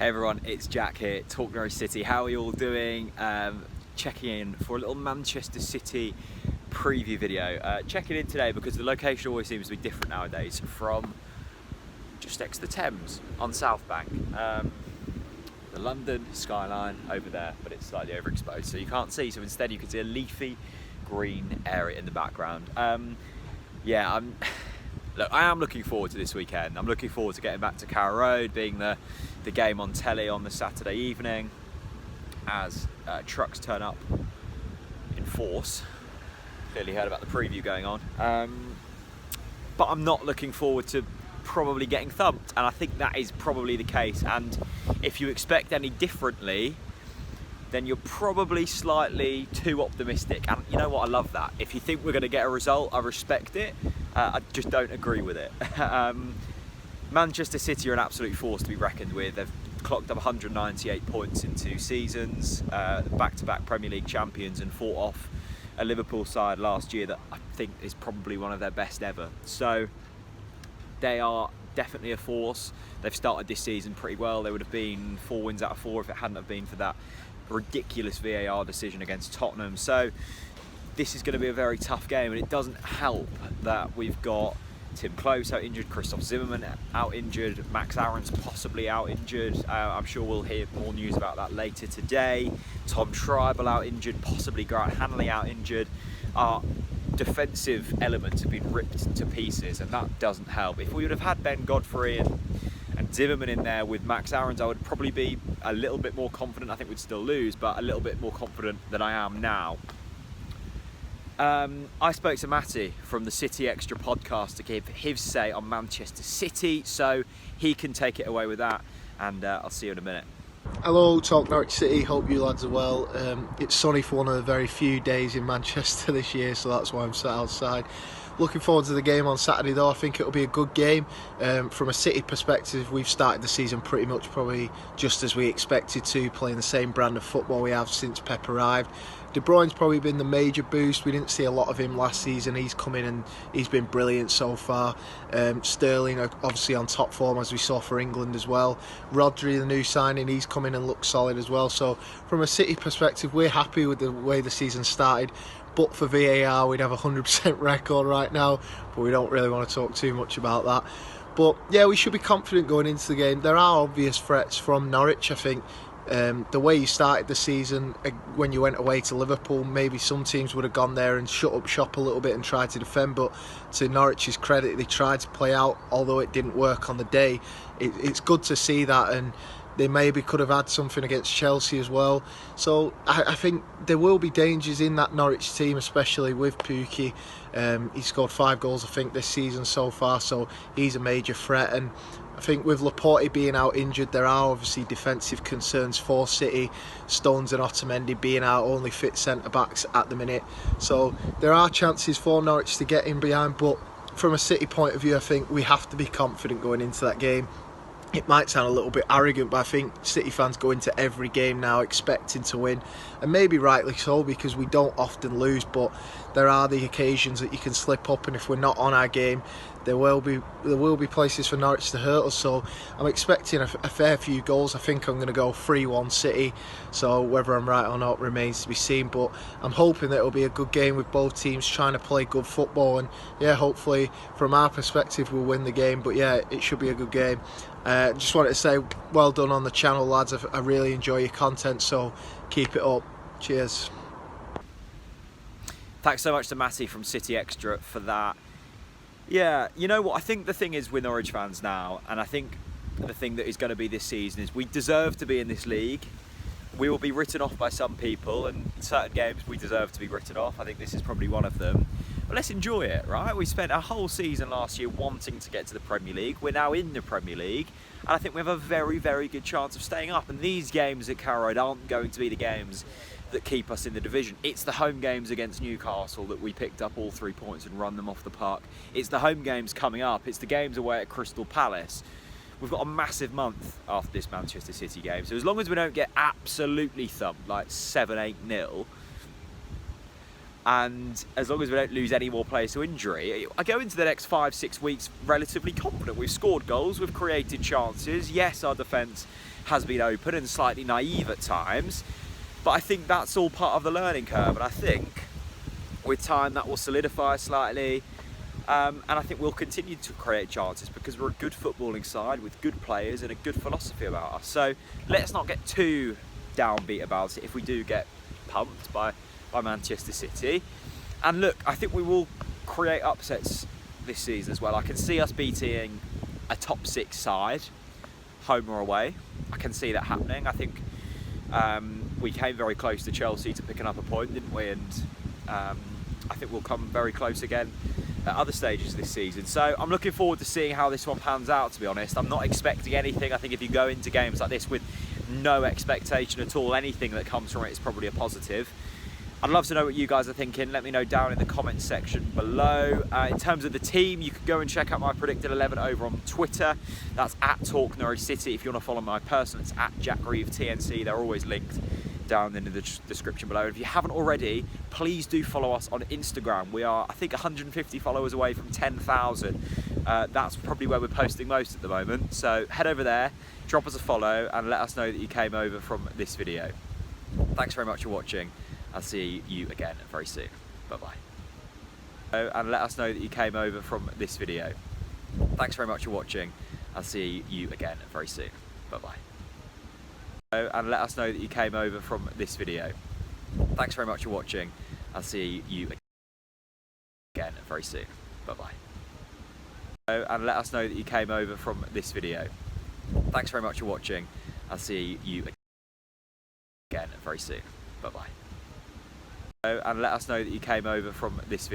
Hey everyone, it's Jack here, TalkNorwichCity. City. How are you all doing? Checking in for a little Manchester City preview video. Checking in today because the location always seems to be different nowadays, from just next to the Thames on South Bank. The London skyline over there, but it's slightly overexposed, so you can't see. So instead you can see a leafy green area in the background. Look, I am looking forward to this weekend. I'm looking forward to getting back to Carrow Road, being the game on telly on the Saturday evening as trucks turn up in force. Clearly heard about the preview going on. But I'm not looking forward to probably getting thumped, and I think that is probably the case. And if you expect any differently, then you're probably slightly too optimistic. And you know what, I love that. If you think we're going to get a result, I respect it. I just don't agree with it. Manchester City are an absolute force to be reckoned with. They've clocked up 198 points in 2 seasons, back-to-back Premier League champions, and fought off a Liverpool side last year that I think is probably one of their best ever. So they are definitely a force. They've started this season pretty well. They would have been 4 wins out of 4 if it hadn't have been for that ridiculous VAR decision against Tottenham. So this is going to be a very tough game, and it doesn't help that we've got Tim Close out injured, Christoph Zimmermann out injured, Max Aarons possibly out injured. I'm sure we'll hear more news about that later today. Tom Schreiber out injured, possibly Grant Hanley out injured. Our defensive elements have been ripped to pieces, and that doesn't help. If we would have had Ben Godfrey and Zimmermann in there with Max Aarons, I would probably be a little bit more confident. I think we'd still lose, but a little bit more confident than I am now. I spoke to Matty from the City Extra podcast to give his say on Manchester City, so he can take it away with that, and I'll see you in a minute. Hello, Talk Norwich City, hope you lads are well. It's sunny for one of the very few days in Manchester this year, so that's why I'm sat outside. Looking forward to the game on Saturday though. I think it'll be a good game. From a City perspective, we've started the season pretty much probably just as we expected to, playing the same brand of football we have since Pep arrived. De Bruyne's probably been the major boost. We didn't see a lot of him last season. He's come in and he's been brilliant so far. Sterling obviously on top form, as we saw for England as well. Rodri, the new signing, he's come in and looked solid as well. So from a City perspective, we're happy with the way the season started. But for VAR, we'd have a 100% record right now, but we don't really want to talk too much about that. But yeah, we should be confident going into the game. There are obvious threats from Norwich, I think. The way you started the season, when you went away to Liverpool, maybe some teams would have gone there and shut up shop a little bit and tried to defend, but to Norwich's credit, they tried to play out, although it didn't work on the day. It's good to see that, and they maybe could have had something against Chelsea as well. So I think there will be dangers in that Norwich team, especially with Pukki. He scored 5 goals, I think, this season so far, so he's a major threat. And I think with Laporte being out injured, there are obviously defensive concerns for City. Stones and Otamendi being our only fit centre-backs at the minute. So there are chances for Norwich to get in behind, but from a City point of view, I think we have to be confident going into that game. It might sound a little bit arrogant, but I think City fans go into every game now expecting to win, and maybe rightly so, because we don't often lose, but there are the occasions that you can slip up, and if we're not on our game, there will be places for Norwich to hurt us. So I'm expecting a fair few goals. I think I'm going to go 3-1 City, so whether I'm right or not remains to be seen, but I'm hoping that it'll be a good game with both teams trying to play good football, and yeah, hopefully from our perspective we'll win the game. But yeah, it should be a good game. Just wanted to say well done on the channel, lads. I really enjoy your content, so keep it up. Cheers. Thanks so much to Matty from City Extra for that. Yeah, you know what, I think the thing is with Norwich fans now, and I think the thing that is going to be this season, is we deserve to be in this league. We will be written off by some people, and in certain games we deserve to be written off. I think this is probably one of them. But let's enjoy it, right? We spent a whole season last year wanting to get to the Premier League. We're now in the Premier League, and I think we have a very, very good chance of staying up. And these games at Carrow Road aren't going to be the games that keep us in the division. It's the home games against Newcastle that we picked up all 3 points and run them off the park. It's the home games coming up. It's the games away at Crystal Palace. We've got a massive month after this Manchester City game. So as long as we don't get absolutely thumped, like 7-8-0, and as long as we don't lose any more players to injury, I go into the next 5-6 weeks relatively confident. We've scored goals, we've created chances. Yes, our defence has been open and slightly naive at times. But I think that's all part of the learning curve, and I think with time that will solidify slightly. And I think we'll continue to create chances because we're a good footballing side with good players and a good philosophy about us. So let's not get too downbeat about it if we do get pumped by Manchester City. And look, I think we will create upsets this season as well. I can see us beating a top 6 side, home or away. I can see that happening. I think we came very close to Chelsea to picking up a point, didn't we? And I think we'll come very close again at other stages this season. So I'm looking forward to seeing how this one pans out, to be honest. I'm not expecting anything. I think if you go into games like this with no expectation at all, anything that comes from it is probably a positive. I'd love to know what you guys are thinking. Let me know down in the comments section below. In terms of the team, you can go and check out my predicted 11 over on Twitter. That's at TalkNorwichCity. If you want to follow my personal, it's at JackReeveTNC. They're always linked down in the description below. If you haven't already, please do follow us on Instagram. We are, I think, 150 followers away from 10,000. That's probably where we're posting most at the moment. So head over there, drop us a follow, and let us know that you came over from this video. Thanks very much for watching. I'll see you again very soon. Bye-bye. And let us know that you came over from this video. Thanks very much for watching. I'll see you again very soon. Bye-bye. And let us know that you came over from this video. Thanks very much for watching. I'll see you again very soon. Bye-bye. And let us know that you came over from this video. Thanks very much for watching. I'll see you again very soon. Bye-bye. And let us know that you came over from this video.